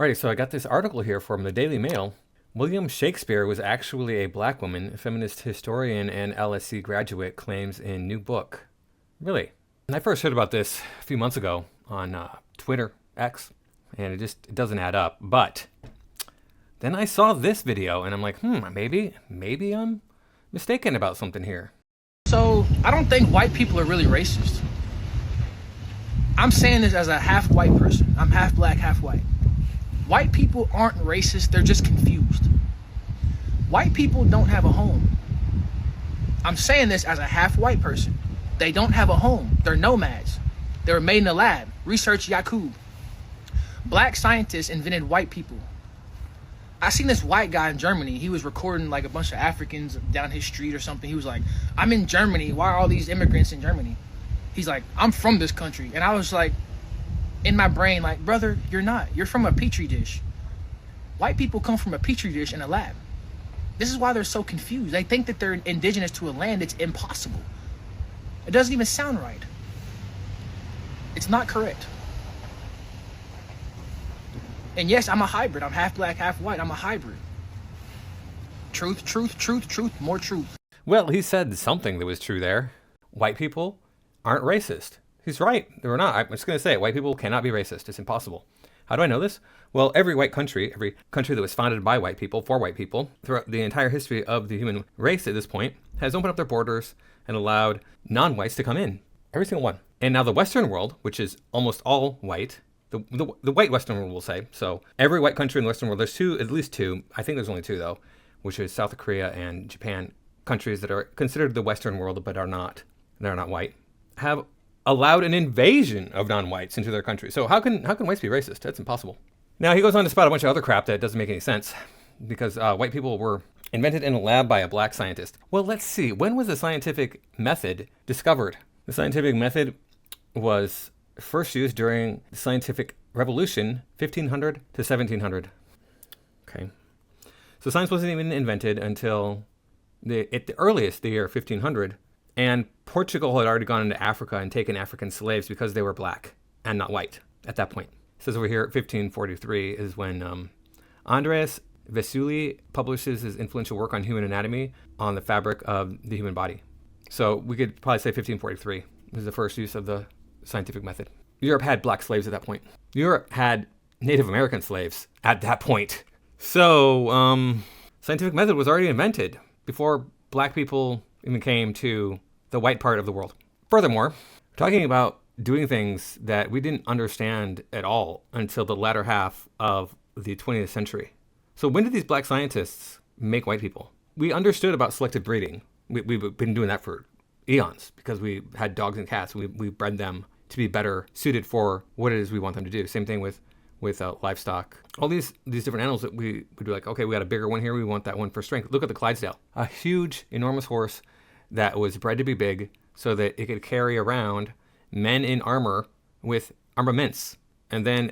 Alrighty, so I got this article here from the Daily Mail. William Shakespeare was actually a black woman, feminist historian and LSE graduate claims in new book. Really? And I first heard about this a few months ago on Twitter, X, and it doesn't add up. But then I saw this video and I'm like, maybe I'm mistaken about something here. So I don't think white people are really racist. I'm saying this as a half white person. I'm half black, half white. White people aren't racist, they're just confused. White people don't have a home. I'm saying this as a half white person. They don't have a home. They're nomads. They were made in a lab. Research Yakub. Black scientists invented white people. I seen this white guy in Germany. He was recording like a bunch of Africans down his street or something. He was like, I'm in Germany. Why are all these immigrants in Germany? He's like, I'm from this country. And I was like, in my brain, like, brother, you're not. You're from a petri dish. White people come from a petri dish in a lab. This is why they're so confused. They think that they're indigenous to a land that's impossible. It doesn't even sound right. It's not correct. And yes, I'm a hybrid. I'm half black, half white. I'm a hybrid. Truth, truth, truth, truth, more truth. Well, he said something that was true there. White people aren't racist. He's right. They're not. I'm just going to say it. White people cannot be racist. It's impossible. How do I know this? Well, every country that was founded by white people, for white people, throughout the entire history of the human race at this point, has opened up their borders and allowed non-whites to come in. Every single one. And now the Western world, which is almost all white, the white Western world, we'll say. So every white country in the Western world, there's at least two. I think there's only two, though, which is South Korea and Japan, countries that are considered the Western world but are not. They're not white. Have allowed an invasion of non-whites into their country. So how can whites be racist? That's impossible. Now he goes on to spout a bunch of other crap that doesn't make any sense because white people were invented in a lab by a black scientist. Well, let's see. When was the scientific method discovered? The scientific method was first used during the scientific revolution, 1500 to 1700. Okay. So science wasn't even invented until at the earliest, the year 1500. And Portugal had already gone into Africa and taken African slaves because they were black and not white at that point. It says over here, 1543 is when Andreas Vesuli publishes his influential work on human anatomy on the fabric of the human body. So we could probably say 1543 was the first use of the scientific method. Europe had black slaves at that point. Europe had Native American slaves at that point. So scientific method was already invented before black people even came to the white part of the world. Furthermore, talking about doing things that we didn't understand at all until the latter half of the 20th century. So when did these black scientists make white people? We understood about selective breeding. We've been doing that for eons because we had dogs and cats. We bred them to be better suited for what it is we want them to do. Same thing with livestock. All these different animals that we would be like, okay, we got a bigger one here. We want that one for strength. Look at the Clydesdale, a huge, enormous horse that was bred to be big so that it could carry around men in armor with armaments and then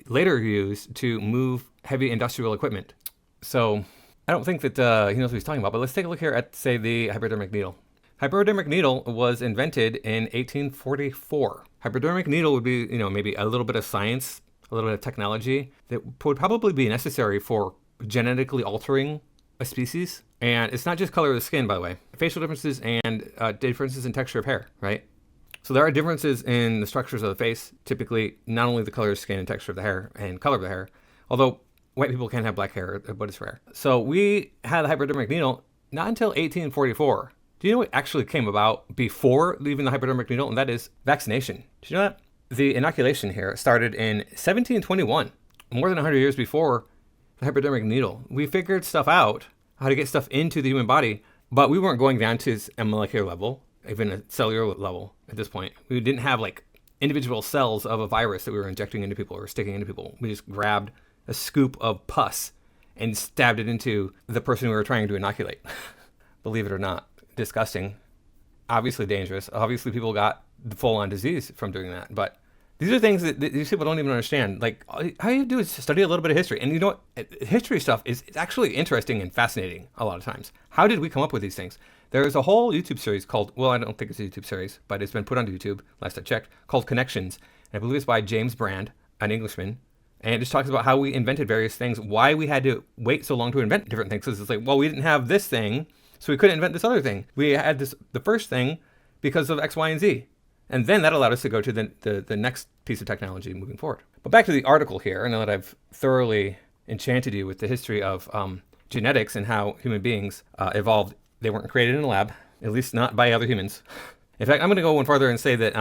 later used to move heavy industrial equipment. So I don't think that he knows what he's talking about, but let's take a look here at, say, the hypodermic needle. Hypodermic needle was invented in 1844. Hypodermic needle would be, maybe a little bit of science, a little bit of technology that would probably be necessary for genetically altering a species. And it's not just color of the skin, by the way. Facial differences and differences in texture of hair, right? So there are differences in the structures of the face, typically not only the color of the skin and texture of the hair and color of the hair, although white people can have black hair, but it's rare. So we had the hypodermic needle not until 1844. Do you know what actually came about before leaving the hypodermic needle? And that is vaccination. Did you know that? The inoculation here started in 1721, more than 100 years before the hypodermic needle. We figured stuff out, how to get stuff into the human body, but we weren't going down to a molecular level, even a cellular level at this point. We didn't have like individual cells of a virus that we were injecting into people or sticking into people. We just grabbed a scoop of pus and stabbed it into the person we were trying to inoculate. Believe it or not. Disgusting. Obviously dangerous. Obviously people got the full-on disease from doing that. But these are things that these people don't even understand. Like, all you do is study a little bit of history. And you know what? History stuff is actually interesting and fascinating a lot of times. How did we come up with these things? There's a whole YouTube series called, well, I don't think it's a YouTube series, but it's been put on YouTube, last I checked, called Connections. And I believe it's by James Brand, an Englishman, And it just talks about how we invented various things, why we had to wait so long to invent different things. Because it's like, well, we didn't have this thing, so we couldn't invent this other thing. We had the first thing because of X, Y, and Z. And then that allowed us to go to the next piece of technology moving forward. But back to the article here, now that I've thoroughly enchanted you with the history of genetics and how human beings evolved. They weren't created in a lab, at least not by other humans. In fact, I'm going to go one further and say that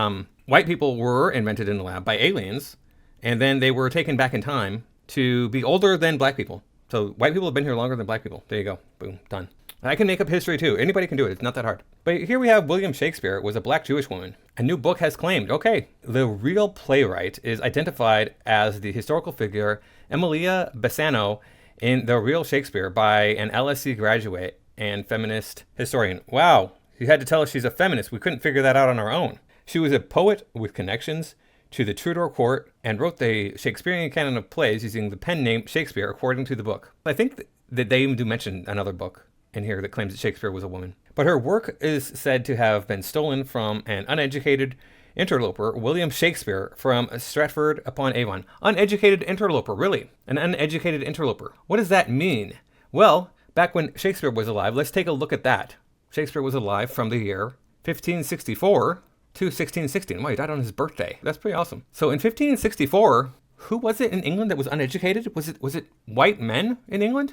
white people were invented in a lab by aliens, and then they were taken back in time to be older than black people. So white people have been here longer than black people. There you go. Boom. Done. I can make up history too. Anybody can do it. It's not that hard. But here we have William Shakespeare was a black Jewish woman. A new book has claimed, okay, the real playwright is identified as the historical figure Emilia Bassano in The Real Shakespeare by an LSE graduate and feminist historian. Wow. You had to tell us she's a feminist. We couldn't figure that out on our own. She was a poet with connections to the Tudor court and wrote the Shakespearean canon of plays using the pen name Shakespeare according to the book. I think that they even do mention another book in here that claims that Shakespeare was a woman. But her work is said to have been stolen from an uneducated interloper, William Shakespeare, from Stratford-upon-Avon. Uneducated interloper, really? An uneducated interloper. What does that mean? Well, back when Shakespeare was alive, let's take a look at that. Shakespeare was alive from the year 1564 to 1616. Wow, he died on his birthday. That's pretty awesome. So in 1564, who was it in England that was uneducated? Was it white men in England?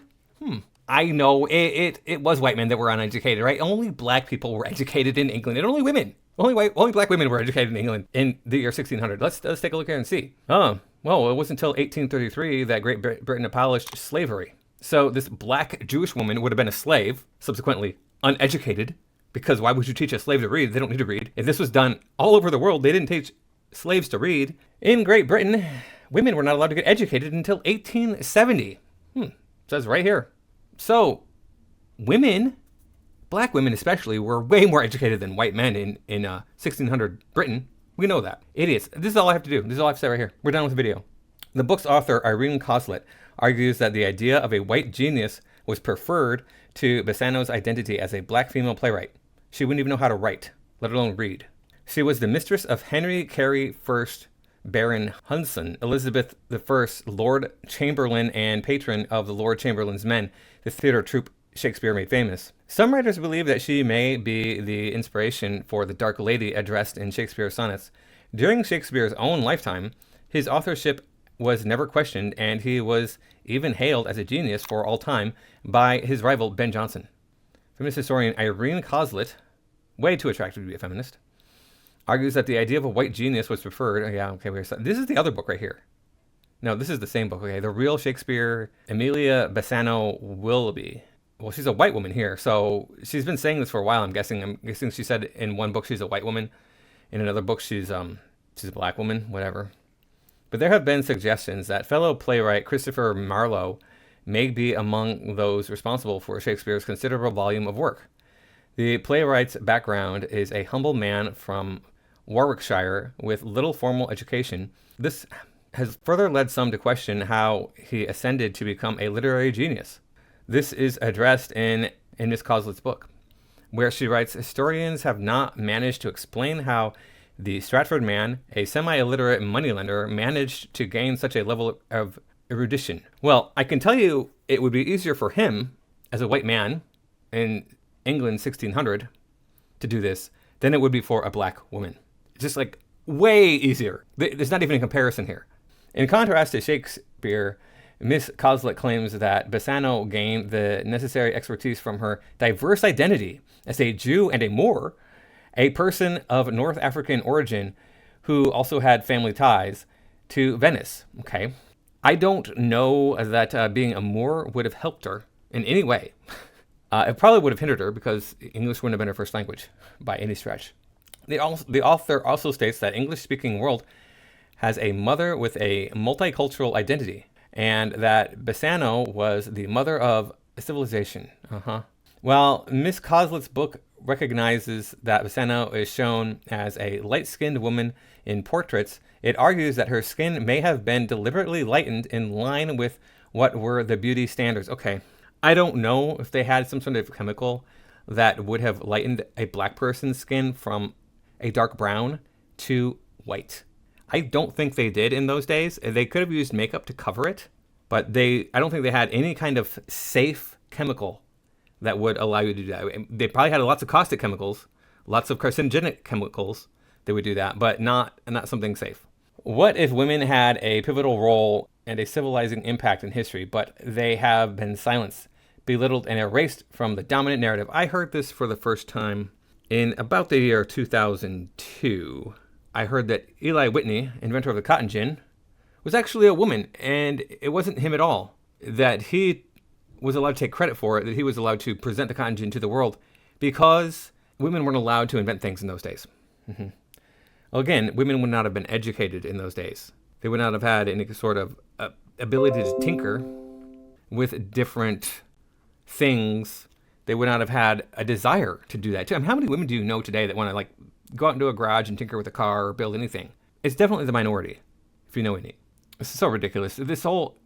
I know it was white men that were uneducated, right? Only black people were educated in England, and only women. Only black women were educated in England in the year 1600. Let's take a look here and see. Well, it wasn't until 1833 that Great Britain abolished slavery. So this black Jewish woman would have been a slave, subsequently uneducated, because why would you teach a slave to read? They don't need to read. If this was done all over the world, they didn't teach slaves to read. In Great Britain, women were not allowed to get educated until 1870. It says right here. So women, black women especially, were way more educated than white men in 1600 Britain. We know that. Idiots. This is all I have to do. This is all I have to say right here. We're done with the video. The book's author, Irene Coslet, argues that the idea of a white genius was preferred to Bassano's identity as a black female playwright. She wouldn't even know how to write, let alone read. She was the mistress of Henry Carey I, Baron Hudson, Elizabeth I, Lord Chamberlain, and patron of the Lord Chamberlain's Men, the theater troupe Shakespeare made famous. Some writers believe that she may be the inspiration for the Dark Lady addressed in Shakespeare's sonnets. During Shakespeare's own lifetime, his authorship was never questioned, and he was even hailed as a genius for all time by his rival Ben Jonson. Feminist historian Irene Coslet, way too attractive to be a feminist, argues that the idea of a white genius was preferred. This is the other book right here. No, this is the same book. Okay, The Real Shakespeare, Emilia Bassano Willoughby. Well, she's a white woman here, so she's been saying this for a while. I'm guessing she said in one book she's a white woman, in another book she's a black woman, whatever. But there have been suggestions that fellow playwright Christopher Marlowe may be among those responsible for Shakespeare's considerable volume of work. The playwright's background is a humble man from Warwickshire with little formal education. This has further led some to question how he ascended to become a literary genius. This is addressed in Miss Coslet's book, where she writes, historians have not managed to explain how the Stratford man, a semi-illiterate moneylender, managed to gain such a level of erudition. Well, I can tell you it would be easier for him, as a white man in England 1600, to do this than it would be for a black woman. It's just like way easier. There's not even a comparison here. In contrast to Shakespeare, Miss Coslet claims that Bassano gained the necessary expertise from her diverse identity as a Jew and a Moor, a person of North African origin who also had family ties to Venice. Okay. I don't know that being a Moor would have helped her in any way. It probably would have hindered her because English wouldn't have been her first language by any stretch. The author also states that English-speaking world has a mother with a multicultural identity, and that Bassano was the mother of civilization. Well, Miss Coslet's book recognizes that Bassano is shown as a light-skinned woman in portraits. It argues that her skin may have been deliberately lightened in line with what were the beauty standards. Okay, I don't know if they had some sort of chemical that would have lightened a black person's skin from a dark brown to white. I don't think they did in those days. They could have used makeup to cover it, but I don't think they had any kind of safe chemical that would allow you to do that. They probably had lots of caustic chemicals, lots of carcinogenic chemicals that would do that, but not something safe. What if women had a pivotal role and a civilizing impact in history, but they have been silenced, belittled, and erased from the dominant narrative? I heard this for the first time in about the year 2002. I heard that Eli Whitney, inventor of the cotton gin, was actually a woman, and it wasn't him at all. That he was allowed to take credit for it, that he was allowed to present the cotton gin to the world, because women weren't allowed to invent things in those days. Well, again, women would not have been educated in those days. They would not have had any sort of ability to tinker with different things. They would not have had a desire to do that. I mean, how many women do you know today that want to go out into a garage and tinker with a car or build anything? It's definitely the minority, if you know any. This is so ridiculous. This whole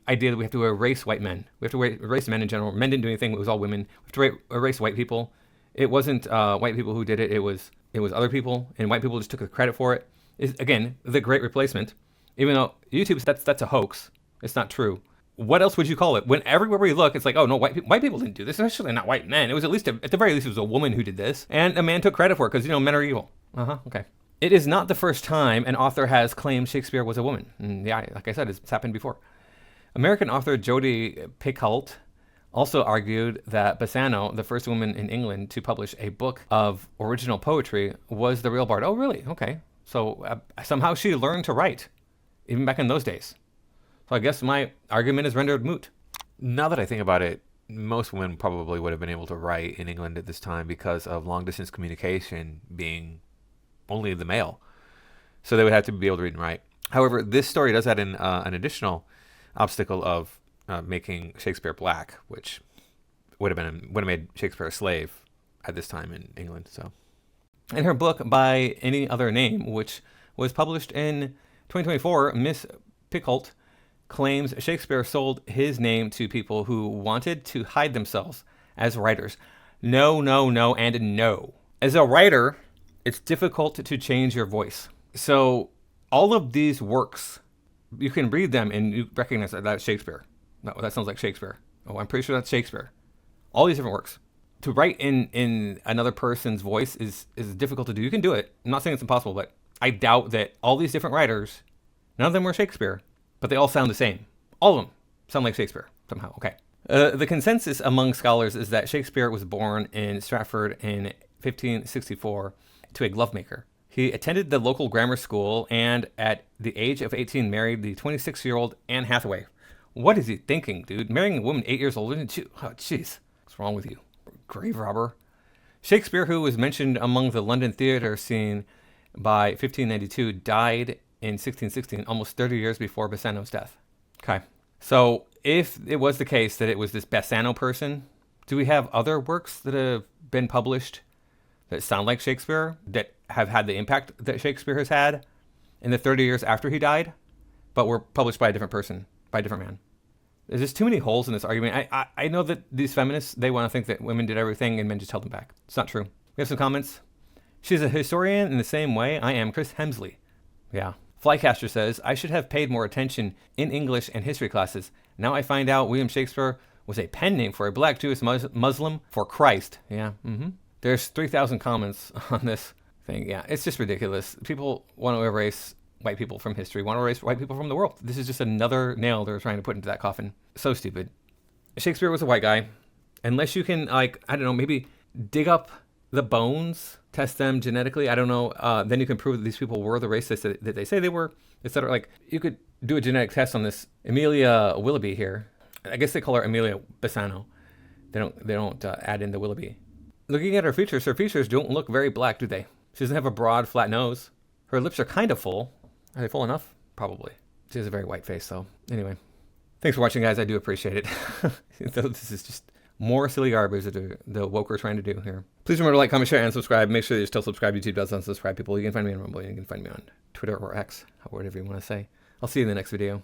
idea that we have to erase white men. We have to erase men in general. Men didn't do anything. It was all women. We have to erase white people. It wasn't white people who did it. It was other people, and white people just took the credit for it. Again, the great replacement. Even though YouTube, that's a hoax. It's not true. What else would you call it? When everywhere we look, it's like, oh no, white people didn't do this. Especially not white men. It was at the very least, it was a woman who did this, and a man took credit for it because men are evil. Okay. It is not the first time an author has claimed Shakespeare was a woman. Yeah, like I said, it's happened before. American author Jodi Picoult also argued that Bassano, the first woman in England to publish a book of original poetry, was the real bard. Oh, really? Okay. So somehow she learned to write, even back in those days. So I guess my argument is rendered moot. Now that I think about it, most women probably would have been able to write in England at this time because of long-distance communication being only the male. So they would have to be able to read and write. However, this story does add in an additional obstacle of making Shakespeare black, which would have made Shakespeare a slave at this time in England. So, in her book By Any Other Name, which was published in 2024, Miss Picoult claims Shakespeare sold his name to people who wanted to hide themselves as writers. No, and no. As a writer, it's difficult to change your voice. So all of these works, you can read them and you recognize that that's Shakespeare. No, that sounds like Shakespeare. Oh, I'm pretty sure that's Shakespeare. All these different works. To write in another person's voice is difficult to do. You can do it. I'm not saying it's impossible, but I doubt that all these different writers, none of them were Shakespeare, but they all sound the same. All of them sound like Shakespeare somehow. Okay. The consensus among scholars is that Shakespeare was born in Stratford in 1564 to a glovemaker. He attended the local grammar school and at the age of 18 married the 26-year-old Anne Hathaway. What is he thinking, dude? Marrying a woman 8 years older than you? Oh, jeez. What's wrong with you? Grave robber. Shakespeare, who was mentioned among the London theater scene by 1592, died in 1616, almost 30 years before Bassano's death. Okay. So if it was the case that it was this Bassano person, do we have other works that have been published that sound like Shakespeare, that have had the impact that Shakespeare has had in the 30 years after he died, but were published by a different person, by a different man? There's just too many holes in this argument. I know that these feminists, they want to think that women did everything and men just held them back. It's not true. We have some comments. She's a historian in the same way I am Chris Hemsley. Yeah. Flycaster says, I should have paid more attention in English and history classes. Now I find out William Shakespeare was a pen name for a black Jewish Muslim for Christ. Yeah. There's 3,000 comments on this thing. Yeah, it's just ridiculous. People want to erase white people from history, want to erase white people from the world. This is just another nail they're trying to put into that coffin. So stupid. Shakespeare was a white guy. Unless you can, maybe dig up the bones, test them genetically. I don't know. Then you can prove that these people were the racists that they say they were, etc. You could do a genetic test on this Amelia Willoughby here. I guess they call her Amelia Bassano. They don't add in the Willoughby. Looking at her features don't look very black, do they? She doesn't have a broad, flat nose. Her lips are kind of full. Are they full enough? Probably. She has a very white face, though. Anyway, thanks for watching, guys. I do appreciate it. This is just more silly garbage that the woke are trying to do here. Please remember to like, comment, share, and subscribe. Make sure you're still subscribed. YouTube does unsubscribe people. You can find me on Rumble. You can find me on Twitter or X, whatever you want to say. I'll see you in the next video.